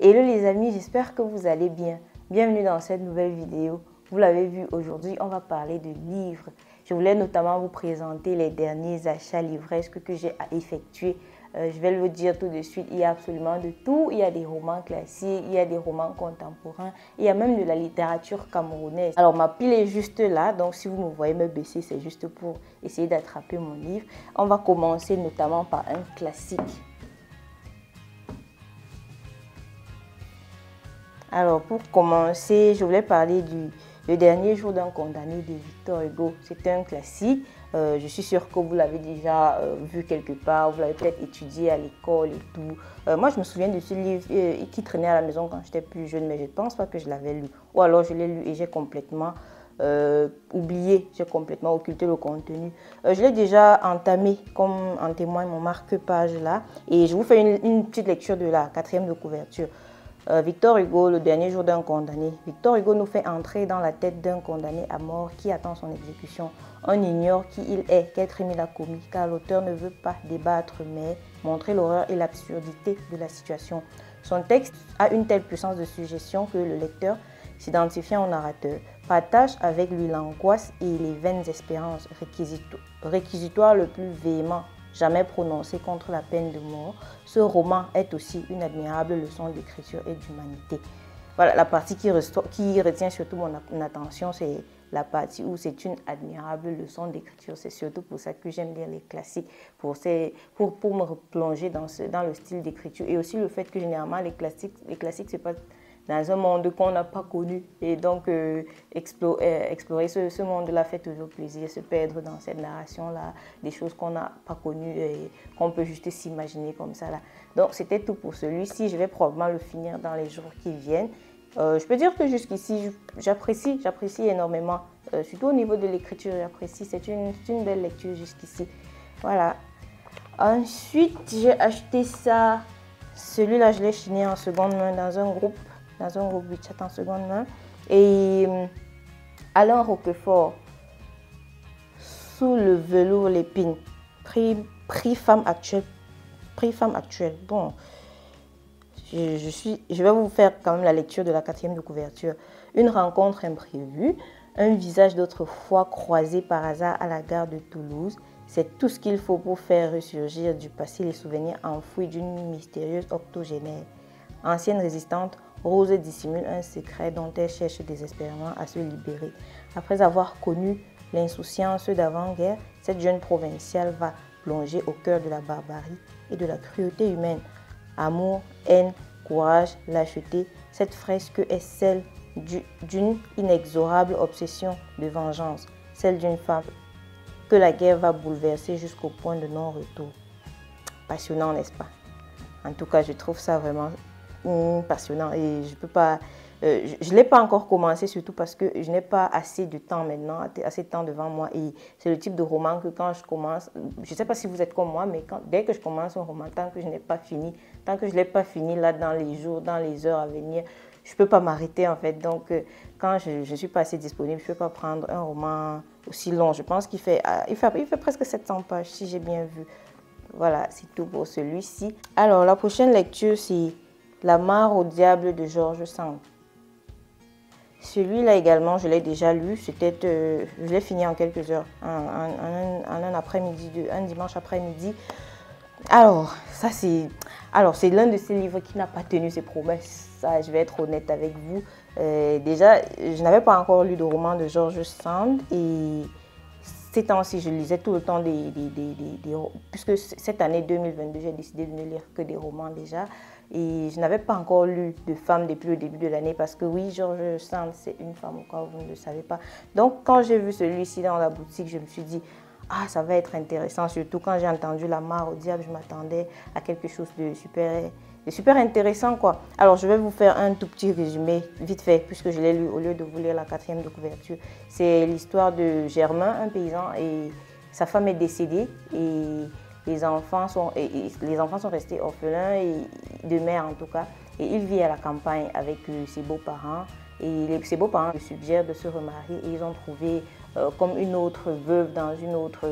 Hello les amis, j'espère que vous allez bien. Bienvenue dans cette nouvelle vidéo. Vous l'avez vu, aujourd'hui, on va parler de livres. Je voulais notamment vous présenter les derniers achats livresques que j'ai effectués. Je vais le dire tout de suite, il y a absolument de tout. Il y a des romans classiques, il y a des romans contemporains, il y a même de la littérature camerounaise. Alors ma pile est juste là, donc si vous me voyez me baisser, c'est juste pour essayer d'attraper mon livre. On va commencer notamment par un classique. Alors, pour commencer, je voulais parler Le dernier jour d'un condamné de Victor Hugo. C'est un classique. Je suis sûre que vous l'avez déjà vu quelque part, vous l'avez peut-être étudié à l'école et tout. Moi, je me souviens de ce livre qui traînait à la maison quand j'étais plus jeune, mais je ne pense pas que je l'avais lu. Ou alors, je l'ai lu et j'ai complètement oublié, j'ai complètement occulté le contenu. Je l'ai déjà entamé, comme en témoigne mon marque-page là. Et je vous fais une petite lecture de la 4e de couverture. Victor Hugo, le dernier jour d'un condamné. Victor Hugo nous fait entrer dans la tête d'un condamné à mort qui attend son exécution. On ignore qui il est, quel crime il a commis, car l'auteur ne veut pas débattre, mais montrer l'horreur et l'absurdité de la situation. Son texte a une telle puissance de suggestion que le lecteur, s'identifiant au narrateur, partage avec lui l'angoisse et les vaines espérances, réquisitoire le plus véhément jamais prononcé contre la peine de mort. Ce roman est aussi une admirable leçon d'écriture et d'humanité. Voilà, la partie qui retient surtout mon attention, c'est la partie où c'est une admirable leçon d'écriture. C'est surtout pour ça que j'aime lire les classiques, pour me replonger dans le style d'écriture. Et aussi le fait que généralement les classiques c'est pas dans un monde qu'on n'a pas connu. Et donc, explorer ce monde-là fait toujours plaisir, se perdre dans cette narration-là, des choses qu'on n'a pas connues et qu'on peut juste s'imaginer comme ça. Là. Donc, c'était tout pour celui-ci. Je vais probablement le finir dans les jours qui viennent. Je peux dire que jusqu'ici, j'apprécie énormément, surtout au niveau de l'écriture, j'apprécie. C'est une belle lecture jusqu'ici. Voilà. Ensuite, j'ai acheté ça. Celui-là, je l'ai chiné en seconde main dans un groupe WeChat en seconde main. Et Alain Roquefort, Sous le velours l'épine, prix femme actuelle. Bon, je vais vous faire quand même la lecture de la 4e de couverture. Une rencontre imprévue, un visage d'autrefois croisé par hasard à la gare de Toulouse. C'est tout ce qu'il faut pour faire ressurgir du passé les souvenirs enfouis d'une mystérieuse octogénaire. Ancienne résistante, Rose dissimule un secret dont elle cherche désespérément à se libérer. Après avoir connu l'insouciance d'avant-guerre, cette jeune provinciale va plonger au cœur de la barbarie et de la cruauté humaine. Amour, haine, courage, lâcheté, cette fresque est celle d'une inexorable obsession de vengeance, celle d'une femme que la guerre va bouleverser jusqu'au point de non-retour. Passionnant, n'est-ce pas? En tout cas, je trouve ça vraiment passionnant et je peux pas, je ne l'ai pas encore commencé, surtout parce que je n'ai pas assez de temps maintenant, assez de temps devant moi, et c'est le type de roman que quand je commence, je ne sais pas si vous êtes comme moi, mais dès que je commence un roman, tant que je n'ai pas fini, tant que je ne l'ai pas fini là dans les jours, dans les heures à venir, je ne peux pas m'arrêter en fait. Donc quand je ne suis pas assez disponible, je ne peux pas prendre un roman aussi long. Je pense qu'il fait presque 700 pages si j'ai bien vu. Voilà, c'est tout pour celui-ci. Alors la prochaine lecture, c'est La mare au diable de George Sand. Celui-là également, je l'ai déjà lu. Je l'ai fini en quelques heures, un après-midi, un dimanche après-midi. Alors, c'est l'un de ces livres qui n'a pas tenu ses promesses. Ça, je vais être honnête avec vous. Déjà, je n'avais pas encore lu de roman de George Sand et ces temps-ci, je lisais tout le temps puisque cette année 2022, j'ai décidé de ne lire que des romans déjà. Et je n'avais pas encore lu de femme depuis le début de l'année parce que oui, George Sand, c'est une femme au cas où vous ne le savez pas. Donc, quand j'ai vu celui-ci dans la boutique, je me suis dit, ah, ça va être intéressant. Surtout quand j'ai entendu La mare au diable, je m'attendais à quelque chose de super intéressant, quoi. Alors, je vais vous faire un tout petit résumé, vite fait, puisque je l'ai lu au lieu de vous lire la 4e de couverture. C'est l'histoire de Germain, un paysan, et sa femme est décédée et les enfants sont restés orphelins, de mère en tout cas. Et il vit à la campagne avec ses beaux-parents. Et ses beaux-parents lui suggèrent de se remarier et ils ont trouvé comme une autre veuve dans une autre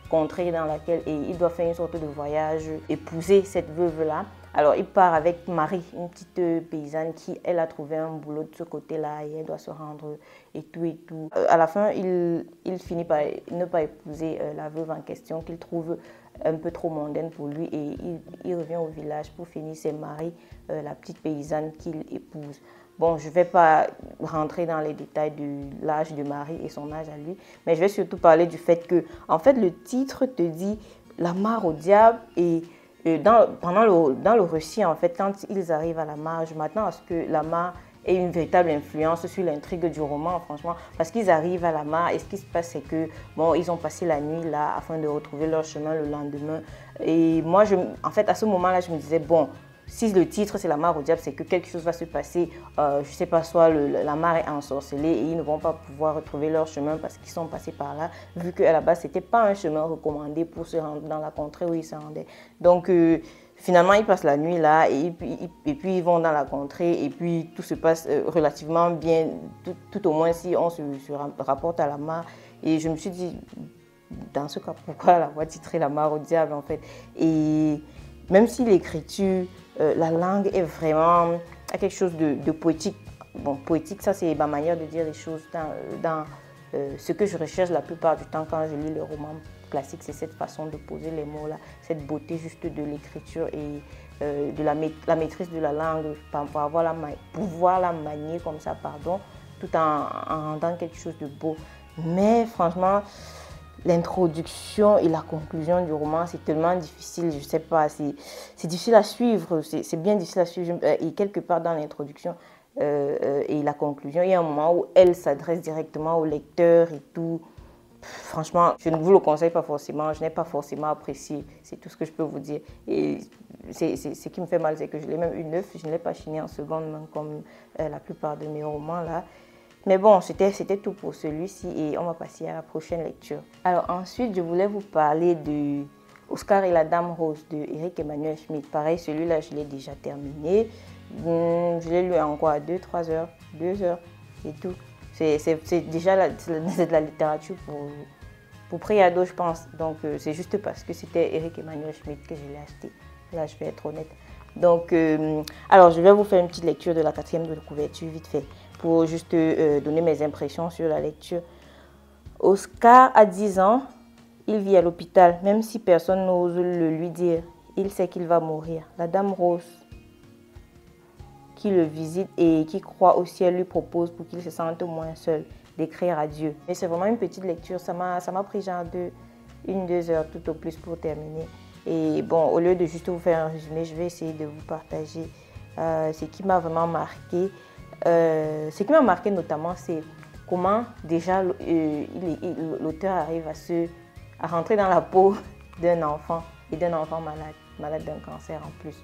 contrée dans laquelle il doit faire une sorte de voyage, épouser cette veuve-là. Alors, il part avec Marie, une petite paysanne qui, elle, a trouvé un boulot de ce côté-là et elle doit se rendre et tout et tout. À la fin, il finit par ne pas épouser la veuve en question qu'il trouve un peu trop mondaine pour lui et il revient au village pour finir. C'est Marie, la petite paysanne qu'il épouse. Bon, je ne vais pas rentrer dans les détails de l'âge de Marie et son âge à lui, mais je vais surtout parler du fait que, en fait, le titre te dit la mare au diable et dans le récit, en fait, quand ils arrivent à la mare, je m'attends à ce que la mare ait une véritable influence sur l'intrigue du roman, franchement, parce qu'ils arrivent à la mare et ce qui se passe, c'est que, bon, ils ont passé la nuit là afin de retrouver leur chemin le lendemain. Et moi, en fait, à ce moment-là, je me disais, bon, si le titre c'est la mare au diable, c'est que quelque chose va se passer, je ne sais pas, soit la mare est ensorcelée et ils ne vont pas pouvoir retrouver leur chemin parce qu'ils sont passés par là, vu qu'à la base, ce n'était pas un chemin recommandé pour se rendre dans la contrée où ils se rendaient. Donc, finalement, ils passent la nuit là et puis ils vont dans la contrée et puis tout se passe relativement bien, tout au moins si on se rapporte à la mare. Et je me suis dit, dans ce cas, pourquoi l'avoir titré la mare au diable en fait? Et même si l'écriture, la langue est vraiment quelque chose de poétique. Bon, poétique, ça c'est ma manière de dire les choses dans ce que je recherche la plupart du temps quand je lis les romans classiques, c'est cette façon de poser les mots là, cette beauté juste de l'écriture et de la maîtrise de la langue, pouvoir la manier comme ça, pardon, tout en rendant quelque chose de beau. Mais franchement, l'introduction et la conclusion du roman, c'est tellement difficile, je ne sais pas, c'est difficile à suivre, c'est bien difficile à suivre. Et quelque part dans l'introduction et la conclusion, il y a un moment où elle s'adresse directement au lecteur et tout. Franchement, je ne vous le conseille pas forcément, je n'ai pas forcément apprécié, c'est tout ce que je peux vous dire. Et ce qui me fait mal, c'est que je l'ai même eu neuf, je ne l'ai pas chiné en seconde main comme la plupart de mes romans là. Mais bon, c'était tout pour celui-ci et on va passer à la prochaine lecture. Alors ensuite, je voulais vous parler de Oscar et la Dame Rose de Éric Emmanuel Schmitt. Pareil, celui-là, je l'ai déjà terminé. Je l'ai lu en quoi? 2-3 heures, 2 heures et tout. C'est déjà de la littérature pour Priado, je pense. Donc c'est juste parce que c'était Éric Emmanuel Schmitt que je l'ai acheté. Là, je vais être honnête. Donc, alors, je vais vous faire une petite lecture de la 4e de couverture, vite fait, pour juste donner mes impressions sur la lecture. Oscar a 10 ans, il vit à l'hôpital, même si personne n'ose le lui dire. Il sait qu'il va mourir. La Dame Rose, qui le visite et qui croit au ciel, lui propose, pour qu'il se sente moins seul, d'écrire à Dieu. Mais c'est vraiment une petite lecture, ça m'a pris genre 1-2 heures tout au plus pour terminer. Et bon, au lieu de juste vous faire un résumé, je vais essayer de vous partager ce qui m'a vraiment marqué. Ce qui m'a marqué notamment, c'est comment déjà l'auteur arrive à rentrer dans la peau d'un enfant et d'un enfant malade d'un cancer en plus.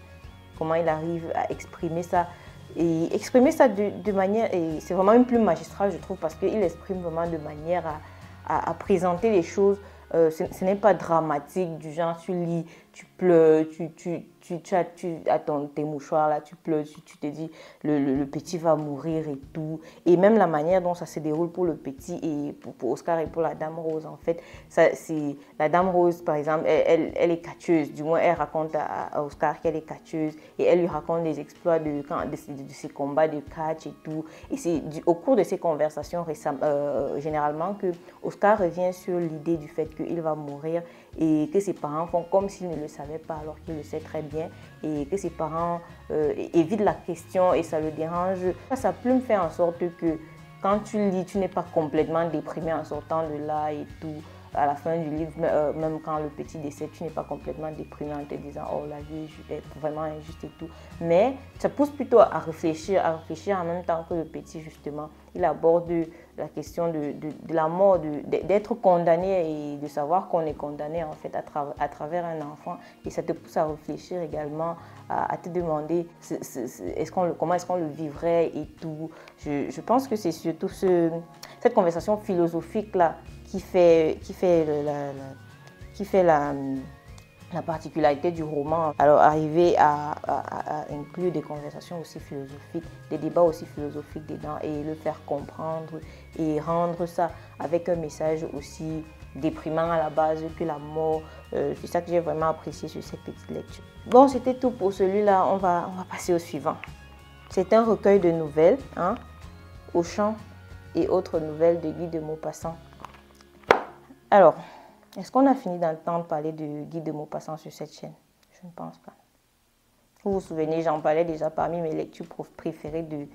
Comment il arrive à exprimer ça. Et exprimer ça de manière, et c'est vraiment une plume magistrale je trouve, parce qu'il exprime vraiment de manière à présenter les choses. Ce n'est pas dramatique, du genre tu lis, tu pleures, tu as tes mouchoirs là, tu pleures, tu te dis le petit va mourir et tout. Et même la manière dont ça se déroule pour le petit et pour Oscar et pour la Dame Rose, en fait, la Dame Rose par exemple, elle est catcheuse, du moins elle raconte à Oscar qu'elle est catcheuse et elle lui raconte les exploits de ses combats de catch et tout. Et c'est au cours de ces conversations généralement que Oscar revient sur l'idée du fait qu'il va mourir et que ses parents font comme s'ils ne le savaient pas alors qu'il le sait très bien et que ses parents évitent la question et ça le dérange. Sa plume fait en sorte que quand tu lis, tu n'es pas complètement déprimé en sortant de là et tout. À la fin du livre, même quand le petit décède, tu n'es pas complètement déprimé en te disant « Oh, la vie est vraiment injuste et tout ». Mais ça pousse plutôt à réfléchir en même temps que le petit, justement. Il aborde la question de la mort, d'être condamné et de savoir qu'on est condamné en fait à travers un enfant. Et ça te pousse à réfléchir également, à te demander comment est-ce qu'on le vivrait et tout. Je pense que c'est surtout cette conversation philosophique-là qui fait la particularité du roman. Alors, arriver à inclure des conversations aussi philosophiques, des débats aussi philosophiques dedans et le faire comprendre et rendre ça avec un message aussi déprimant à la base que la mort. C'est ça que j'ai vraiment apprécié sur cette petite lecture. Bon, c'était tout pour celui-là. On va passer au suivant. C'est un recueil de nouvelles, hein, Auchan et autres nouvelles de Guy de Maupassant. Alors, est-ce qu'on a fini d'entendre parler de Guy de Maupassant sur cette chaîne? Je ne pense pas. Vous vous souvenez, j'en parlais déjà parmi mes lectures préférées de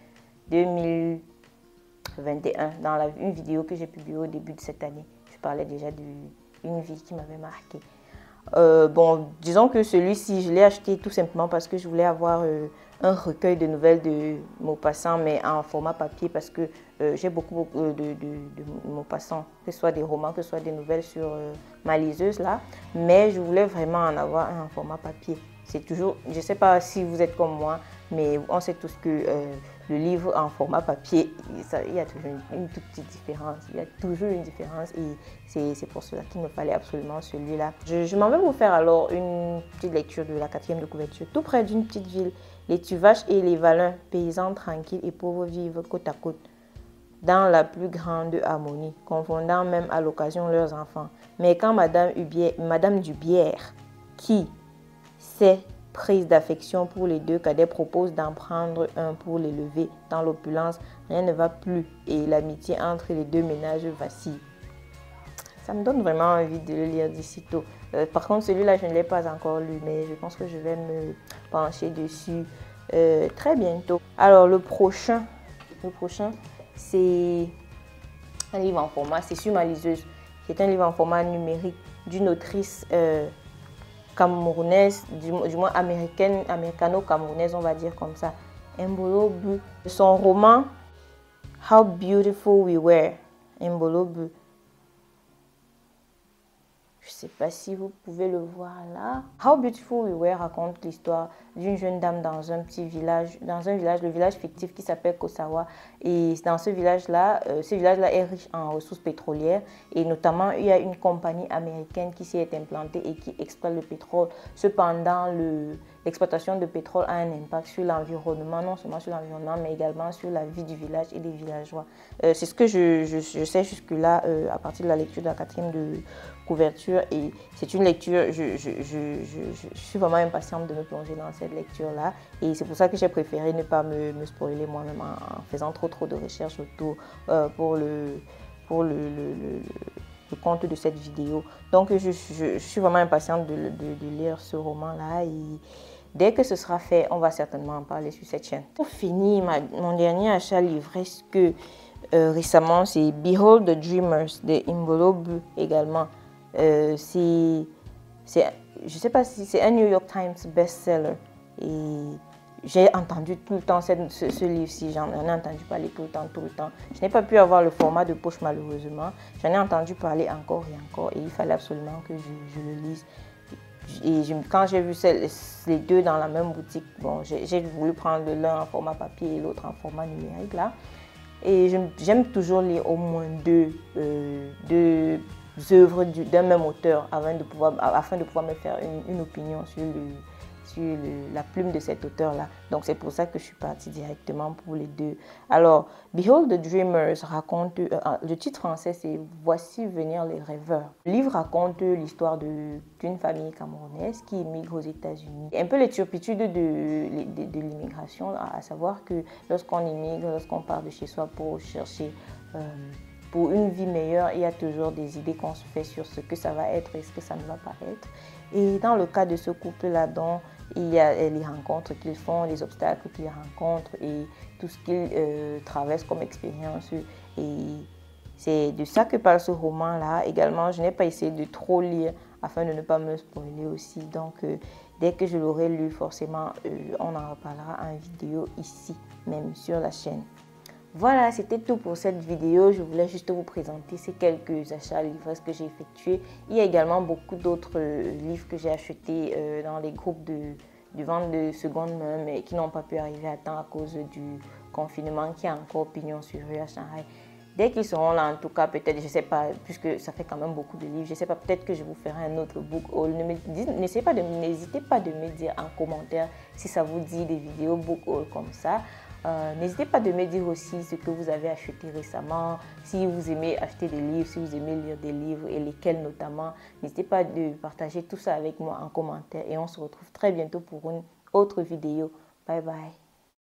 2021, dans une vidéo que j'ai publiée au début de cette année. Je parlais déjà d'une vie qui m'avait marquée. Bon, disons que celui-ci, je l'ai acheté tout simplement parce que je voulais avoir un recueil de nouvelles de Maupassant, mais en format papier, parce que j'ai beaucoup de Maupassant, que ce soit des romans, que ce soit des nouvelles sur ma liseuse là, mais je voulais vraiment en avoir un en format papier. C'est toujours, je ne sais pas si vous êtes comme moi, mais on sait tous que le livre en format papier, il y a toujours une toute petite différence. Il y a toujours une différence et c'est pour cela qu'il me fallait absolument celui-là. Je m'en vais vous faire alors une petite lecture de la 4e de couverture. Tout près d'une petite ville, les Tuvaches et les Valins, paysans tranquilles et pauvres, vivent côte à côte, dans la plus grande harmonie, confondant même à l'occasion leurs enfants. Mais quand Madame Dubière, qui s'est prise d'affection pour les deux cadets, propose d'en prendre un pour l'élever dans l'opulence, rien ne va plus et l'amitié entre les deux ménages vacille. Ça me donne vraiment envie de le lire d'ici tôt. Par contre, celui-là, je ne l'ai pas encore lu, mais je pense que je vais me pencher dessus très bientôt. Alors, le prochain c'est un livre en format, c'est sur ma liseuse. C'est un livre en format numérique d'une autrice camerounaise, du moins américano-camerounaise, on va dire comme ça. Mbolo Bu. Son roman How Beautiful We Were. Mbolo Bu. Je ne sais pas si vous pouvez le voir là. How Beautiful We Were raconte l'histoire d'une jeune dame dans un petit village, le village fictif qui s'appelle Kosawa. Et dans ce village-là est riche en ressources pétrolières. Et notamment, il y a une compagnie américaine qui s'y est implantée et qui exploite le pétrole. Cependant, l'exploitation de pétrole a un impact sur l'environnement, non seulement sur l'environnement, mais également sur la vie du village et des villageois. C'est ce que je sais jusque-là à partir de la lecture de la 4e de couverture, et c'est une lecture, je suis vraiment impatiente de me plonger dans cette lecture-là, et c'est pour ça que j'ai préféré ne pas me spoiler moi-même en faisant trop de recherches autour pour le compte de cette vidéo. Donc je suis vraiment impatiente de lire ce roman-là, et dès que ce sera fait, on va certainement en parler sur cette chaîne. Pour finir, mon dernier achat livresque récemment, c'est Behold the Dreamers de Mbolo Bu également. Je ne sais pas si c'est un New York Times best-seller, et j'ai entendu tout le temps ce livre-ci, j'en ai entendu parler tout le temps. Je n'ai pas pu avoir le format de poche malheureusement, j'en ai entendu parler encore et encore, et il fallait absolument que je le lise. Et quand j'ai vu les deux dans la même boutique, bon, j'ai voulu prendre l'un en format papier et l'autre en format numérique là. Et j'aime toujours lire au moins deux œuvres d'un même auteur afin de pouvoir me faire une opinion sur la plume de cet auteur-là. Donc c'est pour ça que je suis partie directement pour les deux. Alors, Behold the Dreamers raconte, le titre français c'est Voici venir les rêveurs. Le livre raconte l'histoire d'une famille camerounaise qui émigre aux États-Unis. Un peu les turpitudes de l'immigration, à savoir que lorsqu'on émigre, lorsqu'on part de chez soi pour chercher pour une vie meilleure, il y a toujours des idées qu'on se fait sur ce que ça va être et ce que ça ne va pas être. Et dans le cas de ce couple-là, donc, il y a les rencontres qu'ils font, les obstacles qu'ils rencontrent et tout ce qu'ils traversent comme expérience. Et c'est de ça que parle ce roman-là. Également, je n'ai pas essayé de trop lire afin de ne pas me spoiler aussi. Donc, dès que je l'aurai lu, forcément, on en reparlera en vidéo ici, même sur la chaîne. Voilà, c'était tout pour cette vidéo. Je voulais juste vous présenter ces quelques achats livresques que j'ai effectués. Il y a également beaucoup d'autres livres que j'ai achetés dans les groupes de vente de seconde main, mais qui n'ont pas pu arriver à temps à cause du confinement qui a encore pignon sur rue à Shanghai. Dès qu'ils seront là, en tout cas, peut-être, je ne sais pas, puisque ça fait quand même beaucoup de livres, je ne sais pas, peut-être que je vous ferai un autre book haul. N'hésitez pas de me dire en commentaire si ça vous dit des vidéos book haul comme ça. N'hésitez pas de me dire aussi ce que vous avez acheté récemment, si vous aimez acheter des livres, si vous aimez lire des livres et lesquels notamment. N'hésitez pas de partager tout ça avec moi en commentaire et on se retrouve très bientôt pour une autre vidéo. Bye bye.